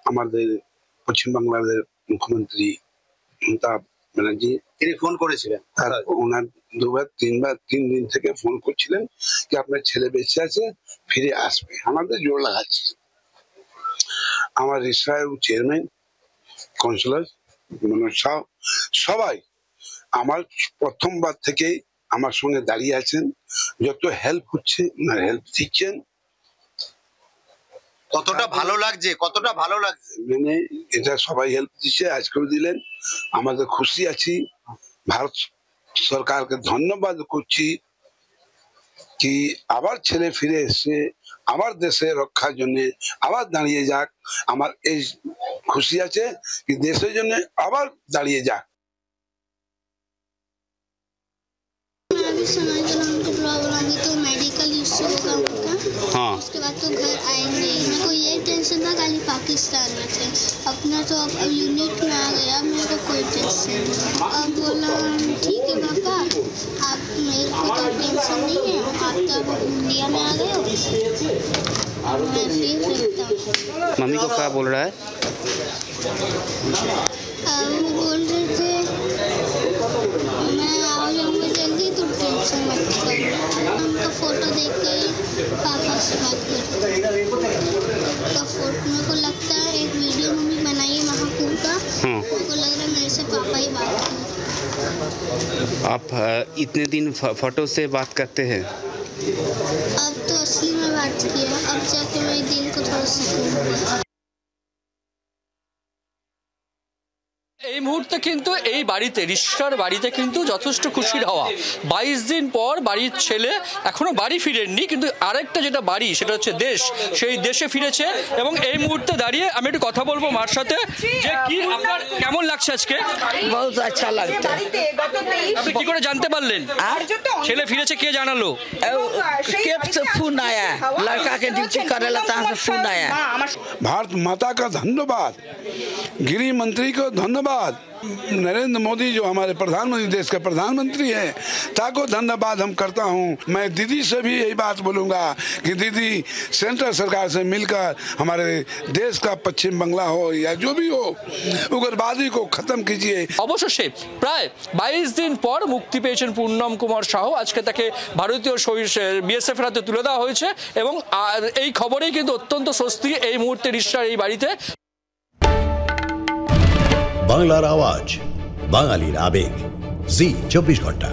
আমাদের পশ্চিমবাংলার মুখ্যমন্ত্রী মমতা ব্যানার্জি তিনি ফোন করেছিলেন, ওনার দুবার তিনবার 3 দিন থেকে ফোন করছিলেন যে আপনার ছেলে বেঁচে আছে, ফিরে আসবে। আমাদের জোর লাগাচ্ছে। আমার reserve chairman, councillor Manoj Sau সবাই আমার প্রথমবার থেকে আমার সঙ্গে দাঁড়িয়ে আছেন। যত হেল্প হচ্ছে ওনার হেল্প দিচ্ছেন। কতটা ভালো লাগছে, কতটা ভালো লাগছে। মানে এটা সবাই হেল্প দিচ্ছে, আজকেও দিলেন। আমাদের খুশি আছি। ভারত সরকারকে ধন্যবাদ করছি কি আবার ছেলে ফিরে এসে আমার দেশে রক্ষার জন্য আবার দাঁড়িয়ে যাক। আমার এই খুশি আছে কি দেশের জন্য আবার দাঁড়িয়ে যাক। तो मेडिकल इश्यू होगा उनका। हाँ। उसके बाद तो घर आएंगे। मेरे को ये टेंशन था खाली पाकिस्तान में थे, अपना तो अब यूनिट में आ गया, मेरे को कोई टेंशन नहीं। अब बोला ठीक है पापा, आप मेरे को तो टेंशन नहीं है, आप तो अब इंडिया में आ गए हो, मैं सेफ रहता हूँ। मम्मी को क्या बोल रहा है? वो बोल रहे थे मैं आ जाऊँगा जल्दी, तो टेंशन मत करो। उनका फोटो देख के पापा से बात करते। तो फोटो मेरे को लगता है एक वीडियो मम्मी बनाई है महाकुंभ का, मेरे को लग रहा है मेरे से पापा ही बात कर। आप इतने दिन फोटो से बात करते हैं? अब तो असली में बात किया, अब जाके मेरे दिल को थोड़ा सुकून मिला। এই মুহূর্তে কিন্তু এই বাড়িতে রিশার বাড়িতে কিন্তু যথেষ্ট খুশির হাওয়া। 22 দিন পর বাড়ির ছেলে এখনো বাড়ি ফিরেননি, কিন্তু আরেকটা যেটা বাড়ি সেটা হচ্ছে দেশ, সেই দেশে ফিরেছে। এবং এই মুহূর্তে দাঁড়িয়ে আমি একটু কথা বলবো মার সাথে যে কি আপনার কেমন লাগছে আজকে? बहुत अच्छा लगता है। আপনি কি করে জানতে পারলেন ছেলে ফিরেছে? কে জানালো? केप से फोन आया, लड़का के ड्यूटी करेला तहाँ से फोन आया। भारत माता का धन्यवाद, गृह मंत्री को धन्यवाद, नरेंद्र मोदी जो हमारे प्रधानमंत्री, देश के प्रधानमंत्री हैं, ताको धन्यवाद हम करता हूं। मैं दीदी से भी यही बात बोलूंगा कि दीदी सेंट्रल सरकार से मिलकर हमारे देश का पश्चिम बंगला हो या जो भी हो, उग्रवादी को खत्म कीजिए। অবশেষে প্রায় 22 দিন পর মুক্তি পেয়েছেন পূর্ণম কুমার সাহু। আজকে তাকে ভারতীয় বিএসএফ হাতে তুলে দেওয়া হয়েছে এবং এই খবরেই কিন্তু অত্যন্ত স্বস্তি এই মুহূর্তে রিশার এই বাড়িতে। বাংলার আওয়াজ, বাঙালির আবেগ, জি 24 ঘন্টা।